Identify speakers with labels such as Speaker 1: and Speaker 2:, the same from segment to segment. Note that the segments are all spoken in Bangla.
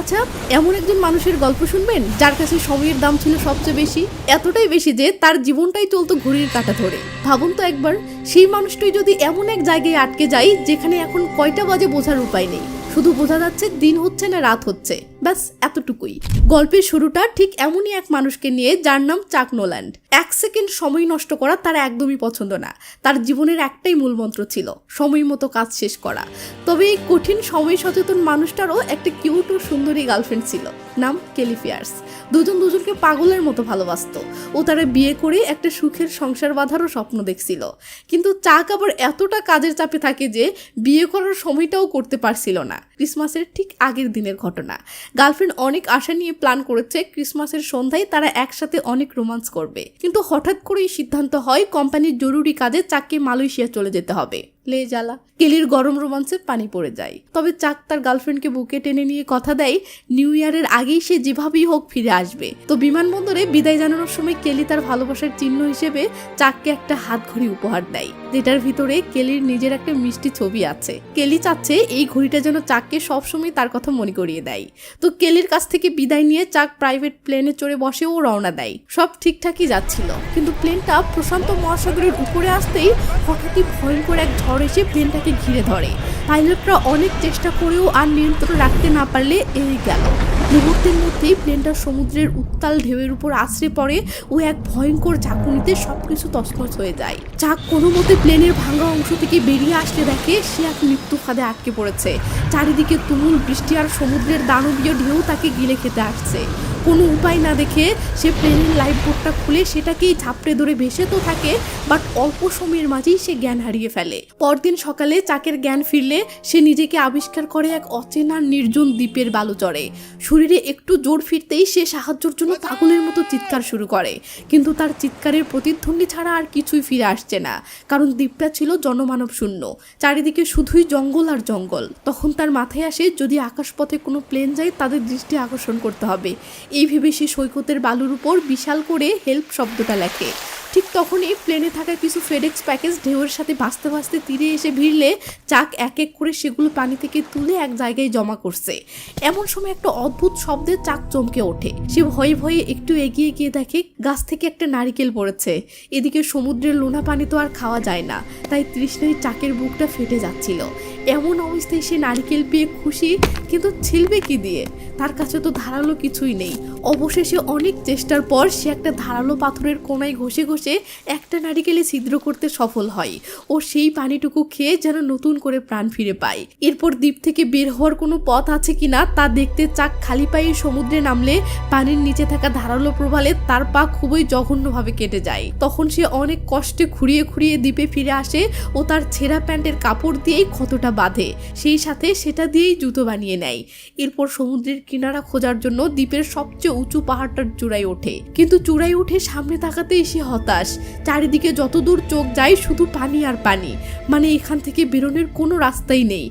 Speaker 1: আচ্ছা, এমন একজন মানুষের গল্প শুনবেন যার কাছে সময়ের দাম ছিল সবচেয়ে বেশি, এতটাই বেশি যে তার জীবনটাই চলতো ঘড়ির কাঁটা ধরে। ভাবুন তো একবার, সেই মানুষটাই যদি এমন এক জায়গায় আটকে যায় যেখানে এখন কয়টা বাজে বোঝার উপায় নেই, শুধু বোঝা যাচ্ছে দিন হচ্ছে না রাত হচ্ছে, ব্যাস এতটুকুই। গল্পের শুরুটা ঠিক এমনই এক মানুষকে নিয়ে যার নাম চাক নোল্যান্ড। এক সেকেন্ড সময় নষ্ট করা তার একদমই পছন্দ না। তার জীবনের একটাই মূলমন্ত্র ছিল সময় মতো কাজ শেষ করা। তবে এই কঠিন সময় সচেতন মানুষটারও একটা কিউট ও সুন্দরী গার্লফ্রেন্ড ছিল, নাম কেলি ফিয়ার্স। দুজন দুজনকে পাগলের মতো ভালোবাসতো ও তারা বিয়ে করে একটা সুখের সংসার বাঁধারও স্বপ্ন দেখছিল। কিন্তু চাক আবার এতটা কাজের চাপে থাকে যে বিয়ে করার সময়টাও করতে পারছিল না। ক্রিসমাসের ঠিক আগের দিনের ঘটনা। গার্লফ্রেন্ড অনেক আশা নিয়ে প্ল্যান করেছে ক্রিসমাসের সন্ধ্যায় তারা একসাথে অনেক রোমান্স করবে, কিন্তু হঠাৎ করেই সিদ্ধান্ত হয় কোম্পানির জরুরি কাজে চাককে মালয়েশিয়া চলে যেতে হবে। লে জ্বালা, কেলির গরম রোমান্সে পানি পড়ে যায়। তবে চাক তার গার্লফ্রেন্ডকে বুকে টেনে নিয়ে কথা দেয় নিউ ইয়ারের আগেই সে যেভাবেই হোক ফিরে আসবে। তো বিমানবন্দরে বিদায় জানানোর সময় কেলি তার ভালোবাসার চিহ্ন হিসেবে চাককে একটা হাত ঘড়ি উপহার দেয়, যেটার ভিতরে কেলির নিজের একটা মিষ্টি ছবি আছে। কেলি চাচ্ছে এই ঘড়িটা যেন চাককে সবসময় তার কথা মনে করিয়ে দেয়। তো কেলির কাছ থেকে বিদায় নিয়ে চাক প্রাইভেট প্লেনে চড়ে বসে ও রওনা দেয়। সব ঠিকঠাকই যাচ্ছিল, কিন্তু প্লেনটা প্রশান্ত মহাসাগরের উপরে আসতেই হঠাৎই ভয়ঙ্কর এক ঝড় এসে প্লেনটাকে ঘিরে ধরে। পাইলটরা অনেক চেষ্টা করেও আর নিয়ন্ত্রণ রাখতে না পারলে এই গেল। মুহূর্তের মধ্যেই প্লেনটা সমুদ্রের উত্তাল ঢেউয়ের উপর আছড়ে পড়ে ও এক ভয়ঙ্কর ঝাঁকুনিতে সবকিছু তছনছ হয়ে যায়। চাক কোনো মতে প্লেনের ভাঙা অংশ থেকে বেরিয়ে আসতে দেখে সে এক মৃত্যু ফাঁদে আটকে পড়েছে। চারিদিকে তুমুল বৃষ্টি আর সমুদ্রের দানবীয় ঢেউ তাকে গিলে খেতে আসছে। কোনো উপায় না দেখে সে প্লেনের লাইফ বোটটা খুলে সেটাকেই ঝাপড়ে ধরে ভেসে তো থাকে, বাট অল্প সময়ের মাঝেই সে জ্ঞান হারিয়ে ফেলে। পরদিন সকালে চাকের জ্ঞান ফিরলে সে নিজেকে আবিষ্কার করে এক অচেনা নির্জন দ্বীপের বালুচরে। শরীরে একটু জোর ফিরতেই সে সাহায্যের জন্য পাগলের মতো চিৎকার শুরু করে, কিন্তু তার চিৎকারের প্রতিধ্বনি ছাড়া আর কিছুই ফিরে আসছে না, কারণ দ্বীপটা ছিল জনমানব শূন্য। চারিদিকে শুধুই জঙ্গল আর জঙ্গল। তখন তার মাথায় আসে যদি আকাশপথে কোনো প্লেন যায় তাদের দৃষ্টি আকর্ষণ করতে হবে। এই ভেবে সে সৈকতের বালুর উপর বিশাল করে হেল্প শব্দটা লেখে। ঠিক তখনই প্লেনে থাকা কিছু ফেডেক্স প্যাকেজ ঢেউয়ের সাথে ভাসতে ভাসতে তীরে এসে ভিড়লে চাক এক এক করে সেগুলো পানি থেকে তুলে এক জায়গায় জমা করছে। এমন সময় একটা অদ্ভুত শব্দে চাক চমকে ওঠে। সে ভয়ে ভয়ে একটু এগিয়ে গিয়ে দেখে গাছ থেকে একটা নারিকেল পড়েছে। এদিকে সমুদ্রের লোনা পানি তো আর খাওয়া যায় না, তাই তৃষ্ণায় চাকের বুকটা ফেটে যাচ্ছিল। এমন অবস্থায় সে নারিকেল পেয়ে খুশি, কিন্তু ছিলবে কি দিয়ে? তার কাছে তো ধারালো কিছুই নেই। অবশেষে অনেক চেষ্টার পর সে একটা ধারালো পাথরের কোনায় ঘষে ঘষে একটা নারিকেলে ছিদ্র করতে সফল হয় ও সেই পানিটুকু খেয়ে যেন নতুন করে প্রাণ ফিরে পায়। এরপর দ্বীপ থেকে বের হওয়ার কোনো পথ আছে কিনা তা দেখতে চাক খালি পায়ে সমুদ্রে নামলে পানির নিচে থাকা ধারালো প্রবালে তার পা খুবই জঘন্যভাবে কেটে যায়। তখন সে অনেক কষ্টে খুঁড়িয়ে খুঁড়িয়ে দ্বীপে ফিরে আসে ও তার ছেঁড়া প্যান্টের কাপড় দিয়েই ক্ষতটা বাঁধে, সেই সাথে সেটা দিয়েই জুতো বানিয়ে নেয়। এরপর সমুদ্রের কিনারা খোঁজার জন্য দ্বীপের সবচেয়ে উঁচু পাহাড়টার চূড়ায় ওঠে, কিন্তু চূড়ায় উঠে সামনে তাকাতেই সে হতাশ। চারিদিকে যতদূর চোখ যায় শুধু পানি আর পানি, মানে এখান থেকে বেরোনোর কোনো রাস্তাই নেই।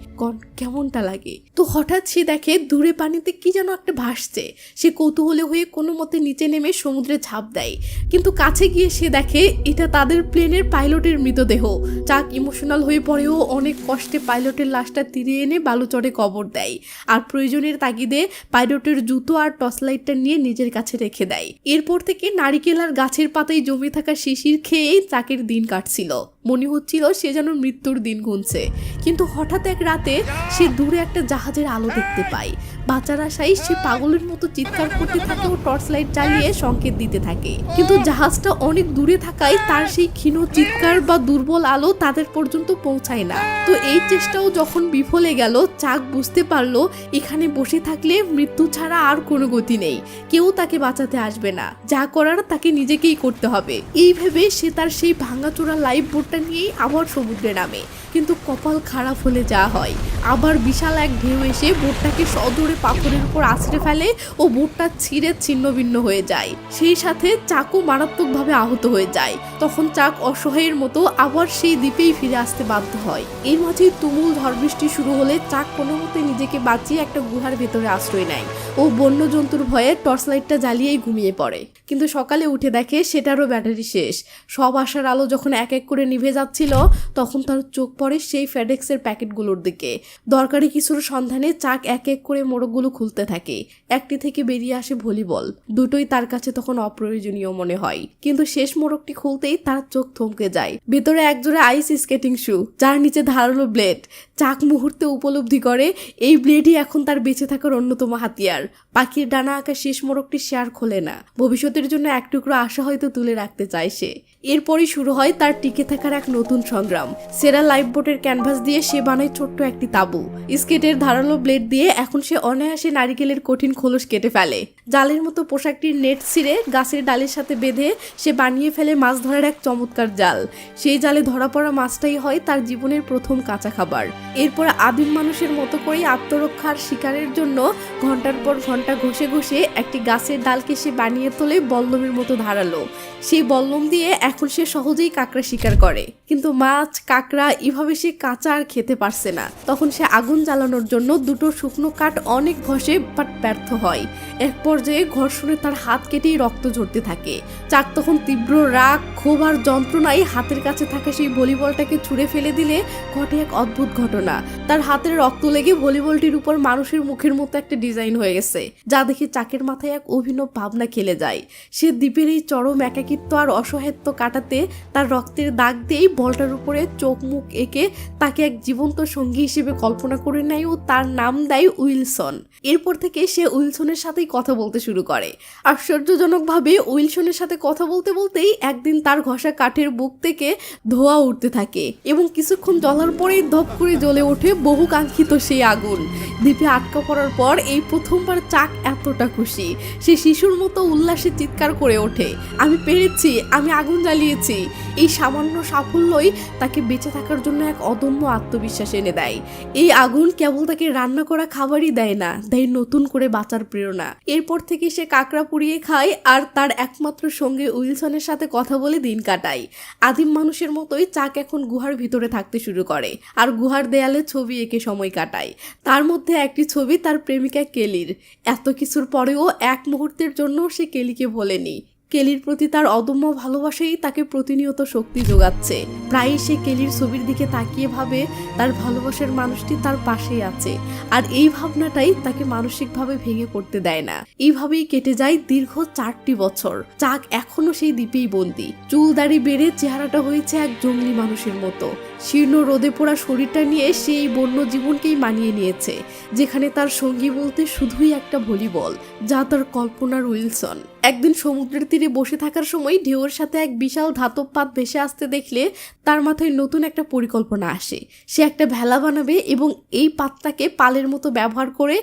Speaker 1: কেমনটা লাগে? তো হঠাৎ সে দেখে দূরে পানিতে কি যেন একটা ভাসছে। সে কৌতূহলী হয়ে কোনো মতে নিচে নেমে সমুদ্রে ঝাঁপ দেয়, কিন্তু কাছে গিয়ে সে দেখে এটা তাদের প্লেনের পাইলটের মৃতদেহ। চাক ইমোশনাল হয়ে পড়েও অনেক কষ্টে পাইলটের লাশটা তীরে এনে বালুচরে কবর দেয়, আর প্রয়োজনের তাগিদে পাইলটের জুতো আর টর্চ লাইটটা নিয়ে নিজের কাছে রেখে দেয়। এরপর থেকে নারিকেল আর গাছের পাতায় জমে থাকা শিশির খেয়েই চাকের দিন কাটছিল। মনে হচ্ছিল সে যেন মৃত্যুর দিন গুনছে। কিন্তু হঠাৎ এক রাতে সে দূরে একটা জাহাজের আলো দেখতে পায়। বাঁচার আশায় সে পাগলের মতো চিৎকার করতে থাকে ও টর্চ লাইট জ্বালিয়ে সংকেত দিতে থাকে, কিন্তু জাহাজটা অনেক দূরে থাকায় তার সেই ক্ষীণ চিৎকার বা দুর্বল আলো তাদের পর্যন্ত পৌঁছায় না। তো এই চেষ্টাও যখন বিফলে গেল, চাক বুঝতে পারলো এখানে বসে থাকলে মৃত্যু ছাড়া আর কোনো গতি নেই, কেউ তাকে বাঁচাতে আসবে না, যা করার তাকে নিজেকেই করতে হবে। এই ভেবে সে তার সেই ভাঙাচোরা লাইফ বোটটা নিয়েই আবার সমুদ্রে নামে। কিন্তু কপাল খারাপ হলে যা হয়, আবার বিশাল এক ঢেউ এসে বোটটাকে সজোরে পাথরের উপর আছড়ে ফেলে ও বোটটা ছিঁড়ে ছিন্নভিন্ন হয়ে যায়। সেই সাথে চাকও মারাত্মকভাবে আহত হয়ে যায়। তখন চাক অসহায়ের মতো আবার সেই দ্বীপেই ফিরে আসতে বাধ্য হয়। এর মাঝেই তুমুল ঝড় বৃষ্টি শুরু হলে চাক কোনো মতে নিজেকে বাঁচিয়ে একটা গুহার ভেতরে আশ্রয় নেয় ও বন্য জন্তুর ভয়ে টর্চ লাইটটা জ্বালিয়েই ঘুমিয়ে পড়ে। কিন্তু সকালে উঠে দেখে সেটারও ব্যাটারি শেষ। সব আশার আলো যখন এক এক করে নিভে যাচ্ছিল, তখন তার চোখ পড়ে সেই ফেডেক্সের প্যাকেটগুলোর দিকে। দরকারি কিছুর সন্ধানে চাক এক এক করে মোড়ক মোড়কগুলো খুলতে থাকে। একটি থেকে বেরিয়ে আসে ভলিবল। দুটোই তার কাছে তখন অপ্রয়োজনীয় মনে হয়, কিন্তু শেষ মোড়কটি খুলতেই তার চোখ থমকে যায়। ভেতরে একজোড়া আইস স্কেটিং শু, যার নিচে ধারালো ব্লেড। চাক মুহূর্তে উপলব্ধি করে এই ব্লেডই এখন তার বেঁচে থাকার অন্যতম হাতিয়ার। পাখির ডানা আঁকা শেষ মোড়কটি সে আর খোলে না। ভবিষ্যতের জন্য এক টুকরো আশা হয়তো তুলে রাখতে চায় সে। এরপরই শুরু হয় তার টিকে থাকার এক নতুন সংগ্রাম। সেরা লাইফ বোটের ক্যানভাস দিয়ে সে বানায় ছোট্ট একটি তাঁবু। স্কেটের ধারালো ব্লেড দিয়ে এখন সে অনায়াসে নারিকেলের কঠিন খোলস কেটে ফেলে। জালের মতো পোশাকটির নেট ছিঁড়ে গাছের ডালের সাথে বেঁধে সে বানিয়ে ফেলে মাছ ধরার এক চমৎকার জাল। সেই জালে ধরা পড়া মাছটাই হয় তার জীবনের প্রথম কাঁচা খাবার। এরপর আদিম মানুষের মতো করেই আত্মরক্ষার শিকারের জন্য ঘন্টার পর ঘন্টা ঘষে ঘষে একটি গাছের ডালকে সে বানিয়ে তোলে বল্লমের মতো ধারালো। সেই বল্লম দিয়ে এখন সে সহজেই কাঁকড়া শিকার করে। কিন্তু মাছ, কাঁকড়া এভাবে সে কাঁচা আর খেতে পারছে না। তখন সে আগুন জ্বালানোর জন্য দুটো শুকনো কাঠ অনেক ঘষে বাট ব্যর্থ হয়। এক পর্যায়ে ঘর্ষণে তার হাত কেটেই রক্ত ঝরতে থাকে। চাক তখন তীব্র রাগ, ক্ষোভ আর যন্ত্রণায় হাতের কাছে থাকা সেই ভলিবলটাকে ছুঁড়ে ফেলে দিলে ঘটে এক অদ্ভুত ঘটনা। তার হাতের রক্ত লেগে ভলিবলটির উপর মানুষের মুখের মতো একটা ডিজাইন হয়ে গেছে, যা দেখে চাকের মাথায় এক অভিনব ভাবনা খেলে যায়। সে দ্বীপের এই চরম একাকিত্ব আর অসহায়ত্ব কাটাতে তার রক্তের দাগ দিয়েই বলটার উপরে চোখ মুখ এঁকে তাকে এক জীবন্ত সঙ্গী হিসেবে কল্পনা করে নেয় ও তার নাম দেয় উইলসন। এরপর থেকে সে উইলসনের সাথেই কথা বলতে শুরু করে। আশ্চর্যজনকভাবে উইলসনের সাথে কথা বলতে বলতেই একদিন তার ঘষা কাঠের বুক থেকে ধোঁয়া উঠতে থাকে এবং কিছুক্ষণ জ্বলার পরেই ধপ করে জ্বলে ওঠে বহু কাঙ্ক্ষিত সেই আগুন। দ্বীপে আটকা পড়ার পর এই প্রথমবার চাক এতটা খুশি, সে শিশুর মতো উল্লাসে চিৎকার করে ওঠে, আমি পেরেছি, আমি আগুন জ্বালিয়েছি। এই সামান্য সাফল্যই তাকে বেঁচে থাকার জন্য এক অদম্য আত্মবিশ্বাস এনে দেয়। এই আগুন কেবল তাকে রান্না করা খাবারই দেয় না, দেয় নতুন করে বাঁচার প্রেরণা। এরপর থেকে সে কাঁকড়া পুড়িয়ে খায় আর তার একমাত্র সঙ্গে উইলসনের সাথে কথা বলে দিন কাটায়। আদিম মানুষের মতোই চাক এখন গুহার ভিতরে থাকতে শুরু করে আর গুহার দেয়ালে ছবি এঁকে সময় কাটায়। তার মধ্যে একটি ছবি তার প্রেমিকা কেলির। এত কিছুর পরেও এক মুহূর্তের জন্য সে কেলিকে ভোলেনি। কেলির প্রতি তার অদম্য ভালোবাসাই তাকে প্রতিনিয়ত শক্তি যোগাচ্ছে। প্রায়ই সে কেলির ছবির দিকে তাকিয়ে ভাবে তার ভালোবাসার মানুষটি তার পাশেই আছে, আর এই ভাবনাটাই তাকে মানসিকভাবে ভেঙে পড়তে দেয় না। এইভাবেই কেটে যায় দীর্ঘ 4টি বছর। চাক এখনো সেই দ্বীপেই বন্দী। চুল দাড়ি বেড়ে চেহারাটা হয়েছে এক জঙ্গলি মানুষের মতো। শীর্ণ রোদে পোড়া শরীরটা নিয়ে সেই বন্য জীবনকেই মানিয়ে নিয়েছে, যেখানে তার সঙ্গী বলতে শুধুই একটা ভলিবল, যা তার কল্পনার উইলসন। একদিন সমুদ্রের তীরে বসে থাকার সময় ঢেউয়ের সাথে এক বিশাল ধাতব পাত ভেসে আসতে দেখলে তার মাথায় নতুন একটা পরিকল্পনা আসে। সে একটা ভেলা বানাবে এবং এই পাতটাকে পালের মতো ব্যবহার করে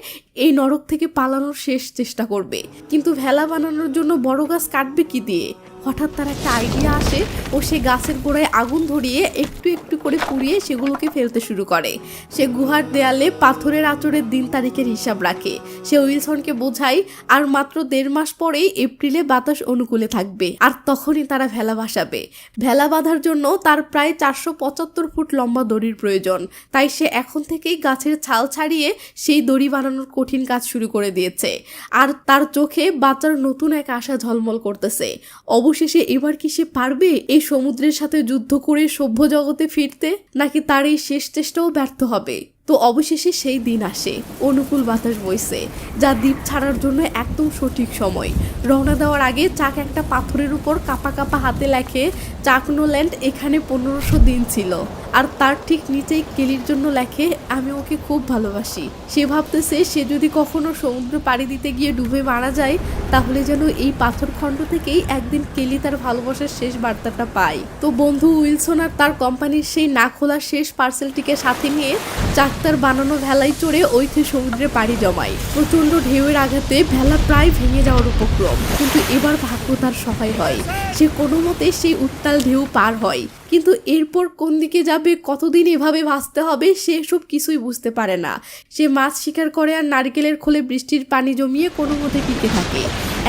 Speaker 1: এই নরক থেকে পালানোর শেষ চেষ্টা করবে। কিন্তু ভেলা বানানোর জন্য বড় গাছ কাটবে কি দিয়ে? হঠাৎ তার একটা আইডিয়া আসে ও সে গাছের গোড়ায় আগুন ধরিয়ে একটু একটু করে পুড়িয়ে সেগুলোকে ফেলতে শুরু করে। সে গুহার দেয়ালে পাথরের আঁচড়ের দিন তারিখের হিসাব রাখে। সে উইলসনকে বোঝায় আর মাত্র 1.5 মাস পরেই এপ্রিলে বাতাস অনুকূলে থাকবে, আর তখনই তারা ভেলা ভাসাবে। ভেলা বাঁধার জন্য তার প্রায় 475 ফুট লম্বা দড়ির প্রয়োজন। তাই সে এখন থেকেই গাছের ছাল ছাড়িয়ে সেই দড়ি বানানোর কঠিন কাজ শুরু করে দিয়েছে। আর তার চোখে বাঁচার নতুন এক আশা ঝলমল করতেছে। অবশেষে এবার কি সে পারবে এই সমুদ্রের সাথে যুদ্ধ করে সভ্য জগতে ফিরতে, নাকি তার এই শেষ চেষ্টাও ব্যর্থ হবে? তো অবশেষে সেই দিন আসে। অনুকূল বাতাস বইছে, যা দ্বীপ ছাড়ার জন্য একদম সঠিক সময়। রওনা দেওয়ার আগে চাক একটা পাথরের উপর কাপা কাপা হাতে লেখে, চাকনোল্যান্ড এখানে 1500 দিন ছিল। আর তার ঠিক নিচেই কেলির জন্য লেখে, আমি ওকে খুব ভালোবাসি। সে ভাবতেছে সে যদি কখনো সমুদ্র পাড়ি দিতে গিয়ে ডুবে মারা যায়, তাহলে যেন এই পাথর খণ্ড থেকেই একদিন কেলি তার ভালোবাসার শেষ বার্তাটা পায়। তো বন্ধু উইলসন আর তার কোম্পানির সেই না খোলা শেষ পার্সেলটিকে সাথে নিয়ে চাক তার বানানো ভেলায় চড়ে ওইথে সমুদ্রে পাড়ি জমায়। প্রচন্ড ঢেউয়ের আঘাতে ভেলা প্রায় ভেঙে যাওয়ার উপক্রম, কিন্তু এবার ভাগ্য তার সহায় হয়। সে কোনো মতে সেই উত্তাল ঢেউ পার হয়। কিন্তু এরপর কোন দিকে যাবে, কতদিন এভাবে ভাসতে হবে, সে সব কিছুই বুঝতে পারে না। সে মাছ শিকার করে আর নারকেলের খোলে বৃষ্টির পানি জমিয়ে কোনো মতে টিকে থাকে।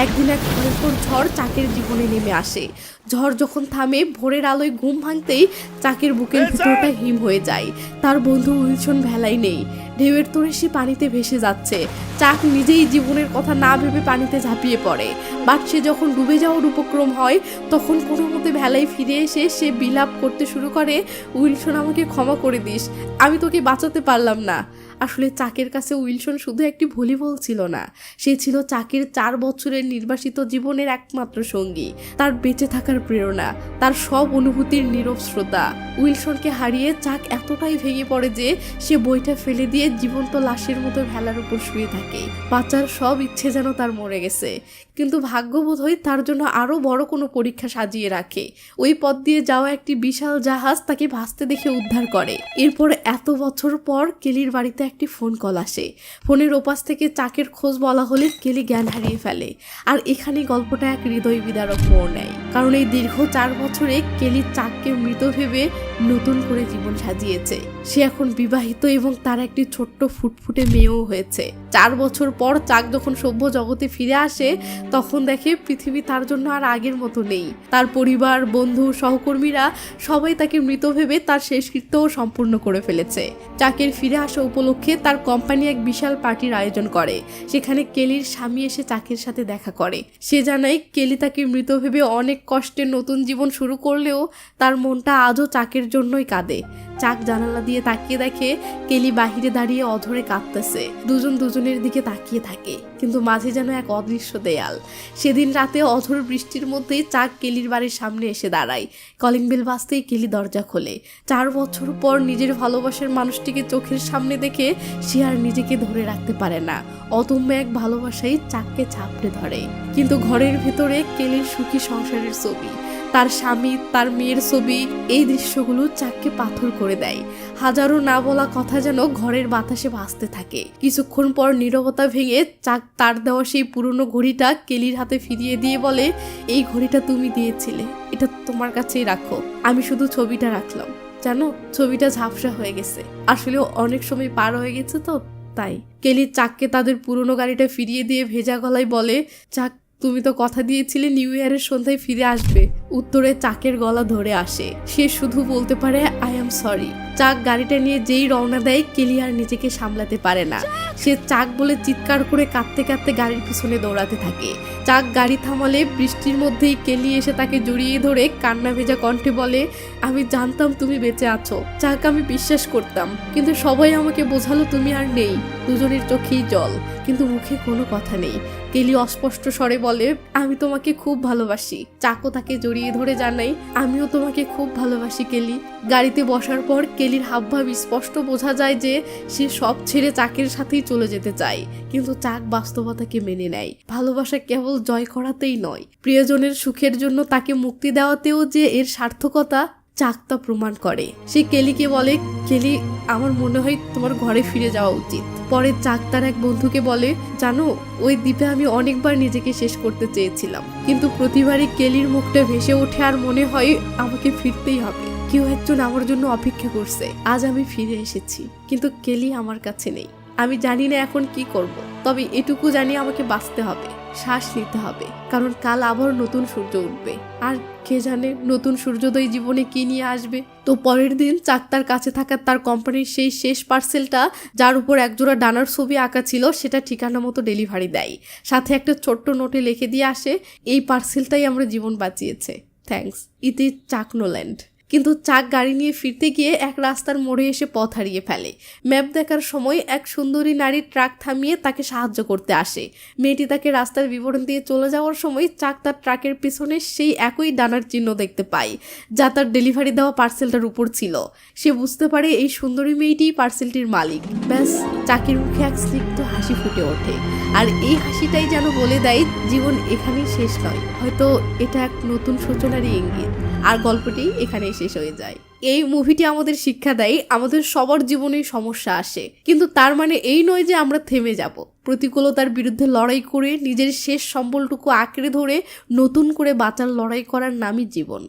Speaker 1: একদিন এক ভয়ঙ্কর ঝড় চাকের জীবনে নেমে আসে। ঝড় যখন থামে, ভোরের আলোয় ঘুম ভাঙতেই চাকের বুকের ভিতরটা হিম হয়ে যায়। তার বন্ধু উইলসন ভেলাই নেই। ঢেউয়ের তোড়ে সে পানিতে ভেসে যাচ্ছে। চাক নিজেই জীবনের কথা না ভেবে পানিতে ঝাঁপিয়ে পড়ে। বাট সে যখন ডুবে যাওয়ার উপক্রম হয়, তখন কোনো মতে ভেলায় ফিরে এসে সে বিলাপ করতে শুরু করে, উইলসন আমাকে ক্ষমা করে দিস, আমি তোকে বাঁচাতে পারলাম না। আসলে চাকের কাছে উইলসন শুধু একটি ভলিবল ছিল না, সে ছিল চাকের 4 বছরের নির্বাসিত জীবনের একমাত্র সঙ্গী, তার বেঁচে থাকার প্রেরণা, তার সব অনুভূতির নীরব শ্রোতা। উইলসনকে হারিয়ে চাক এতটাই ভেঙে পড়ে যে সে বইটা ফেলে দিয়ে জীবন্ত লাশের মতো ভেলার উপর শুয়ে থাকে। বাঁচার সব ইচ্ছে যেন তার মরে গেছে, কিন্তু ভাগ্যবোধই তার জন্য আরও বড় কোনো পরীক্ষা সাজিয়ে রাখে। ওই পথ দিয়ে যাওয়া একটি বিশাল জাহাজ তাকে ভাসতে দেখে উদ্ধার করে। এরপর এত বছর পর কেলির বাড়িতে একটি ফোন কল আসে। ফোনের ওপাশ থেকে চাকের খোঁজ বলা হলে কেলি জ্ঞান হারিয়ে ফেলে। আর এখানে গল্পটা এক হৃদয় বিদারক মোড় নেয়, কারণ এই দীর্ঘ 4 বছরে কেলি চাককে মৃত ভেবে নতুন করে জীবন সাজিয়েছে। সে এখন বিবাহিত এবং তার একটি ছোট্ট ফুটফুটে মেয়েও হয়েছে। 4 বছর পর চাক যখন সভ্য জগতে ফিরে আসে তখন দেখে পৃথিবী তার জন্য আর আগের মতো নেই। তার পরিবার, বন্ধু, সহকর্মীরা সবাই তাকে মৃত ভেবে তার শেষকৃত্যও সম্পূর্ণ করে ফেলেছে। চাকের ফিরে আসা উপলক্ষে তার কোম্পানি এক বিশাল পার্টির আয়োজন করে। সেখানে কেলির স্বামী এসে চাকের সাথে দেখা করে। সে জানায় কেলি তাকে মৃত ভেবে অনেক কষ্টে নতুন জীবন শুরু করলেও তার মনটা আজও চাকের জন্যই কাঁদে। চাক জানালা দিয়ে তাকিয়ে দেখে কেলি বাহিরে দাঁড়িয়ে অধরে কাঁদতেছে। দুজন দুজনের দিকে তাকিয়ে থাকে, কিন্তু মাঝে যেন এক অদৃশ্য দেয়াল। সেদিন রাতে অঝোর বৃষ্টির মধ্যেই চাক কেলির বাড়ির সামনে এসে দাঁড়ায়। কলিং বেল বাজতেই কেলি দরজা খোলে। 4 বছর পর নিজের ভালোবাসার মানুষটিকে চোখের সামনে দেখে সে আর নিজেকে ধরে রাখতে পারে না। অদম্য এক ভালোবাসাই চাককে চাপড়ে ধরে। কিন্তু ঘরের ভেতরে কেলির সুখী সংসারের ছবি, তার স্বামী, তার মেয়ের ছবি, এই দৃশ্যগুলো চাককে পাথর করে দেয়। হাজারো না বলা কথা যেন ঘরের বাতাসে ভাসতে থাকে। কিছুক্ষণ পর নীরবতা ভেঙে চাক তার দেওয়া সেই পুরনো ঘড়িটা কেলির হাতে ফিরিয়ে দিয়ে বলে, এই ঘড়িটা তুমি দিয়েছিলে, এটা তোমার কাছেই রাখো। আমি শুধু ছবিটা রাখলাম। জানো, ছবিটা ঝাপসা হয়ে গেছে, আসলে অনেক সময় পার হয়ে গেছে তো তাই। কেলি চাককে তাদের পুরনো গাড়িটা ফিরিয়ে দিয়ে ভেজা গলায় বলে, চাক তুমি তো কথা দিয়েছিলে নিউ ইয়ারের সন্ধ্যায় ফিরে আসবে। উত্তরে চাকের গলা ধরে আসে। সে শুধু বলতে পারে আই এম সরি। চাক গাড়িটা নিয়ে যেই রওনা দেয় কেলি আর নিজেকে সামলাতে পারে না। সে চাক বলে চিৎকার করে কাঁদতে কাঁদতে গাড়ির পিছনে দৌড়াতে থাকে। চাক গাড়ি থামালে বৃষ্টির মধ্যেই কেলি এসে তাকে জড়িয়ে ধরে কান্না ভেজা কণ্ঠে বলে, আমি জানতাম তুমি বেঁচে আছো চাক, আমি বিশ্বাস করতাম, কিন্তু সবাই আমাকে বোঝালো তুমি আর নেই। দুজনের চোখেই জল, কিন্তু মুখে কোনো কথা নেই। কেলি অস্পষ্ট স্বরে বলে, আমি তোমাকে খুব ভালোবাসি। চাকও তাকে জড়িয়ে ধরে জানাই, আমিও তোমাকে খুব ভালোবাসি কেলি। গাড়িতে বসার পর কেলির হাবভাব স্পষ্ট বোঝা যায় যে সে সব ছেড়ে চাকের সাথেই চলে যেতে চায়, কিন্তু চাক বাস্তবতাকে মেনে নেয়। ভালোবাসা কেবল জয় করাতেই নয়, প্রিয়জনের সুখের জন্য তাকে মুক্তি দেওয়াতেও যে এর সার্থকতা চাক তা প্রমাণ করে। সে কেলিকে বলে, কেলি আমার মনে হয় তোমার ঘরে ফিরে যাওয়া উচিত। পরে চাক তার এক বন্ধুকে বলে, জানো ওই দ্বীপে আমি অনেকবার নিজেকে শেষ করতে চেয়েছিলাম, কিন্তু প্রতিবারই কেলির মুখটা ভেসে ওঠে আর মনে হয় আমাকে ফিরতেই হবে। কেউ একজন আমার জন্য অপেক্ষা করছে। আজ আমি ফিরে এসেছি, কিন্তু কেলি আমার কাছে নেই। আমি জানি না এখন কি করব, তবে এটুকু জানি আমাকে বাঁচতে হবে, শ্বাস নিতে হবে, কারণ কাল আবার নতুন সূর্য উঠবে। আর কে জানে নতুন সূর্যোদয় জীবনে কি নিয়ে আসবে। তো পরের দিন চাক তার কাছে থাকা তার কোম্পানির সেই শেষ পার্সেলটা, যার উপর একজোড়া ডানার ছবি আঁকা ছিল, সেটা ঠিকানা মতো ডেলিভারি দেয়। সাথে একটা ছোট্ট নোটে লিখে দিয়ে আসে, এই পার্সেলটাই আমরা জীবন বাঁচিয়েছে, থ্যাঙ্কস, ইতি চাক নোল্যান্ড। কিন্তু চাক গাড়ি নিয়ে ফিরতে গিয়ে এক রাস্তার মোড়ে এসে পথ হারিয়ে ফেলে। ম্যাপ দেখার সময় এক সুন্দরী নারী ট্রাক থামিয়ে তাকে সাহায্য করতে আসে। মেয়েটি তাকে রাস্তার বিবরণ দিয়ে চলে যাওয়ার সময় চাক তার ট্রাকের পিছনে সেই একই ডানার চিহ্ন দেখতে পায়, যা তার ডেলিভারি দেওয়া পার্সেলটার উপর ছিল। সে বুঝতে পারে এই সুন্দরী মেয়েটিই পার্সেলটির মালিক। ব্যাস, চাকের মুখে এক স্নিগ্ধ হাসি ফুটে ওঠে। আর এই হাসিটাই যেন বলে দেয় জীবন এখানেই শেষ নয়, হয়তো এটা এক নতুন সূচনারই ইঙ্গিত। আর গল্পটি এখানেই শেষ হয়ে যায়। এই মুভিটি আমাদের শিক্ষা দেয় আমাদের সবার জীবনেই সমস্যা আসে, কিন্তু তার মানে এই নয় যে আমরা থেমে যাব। প্রতিকূলতার বিরুদ্ধে লড়াই করে নিজের শেষ সম্বলটুকু আঁকড়ে ধরে নতুন করে বাঁচার লড়াই করার নামই জীবন।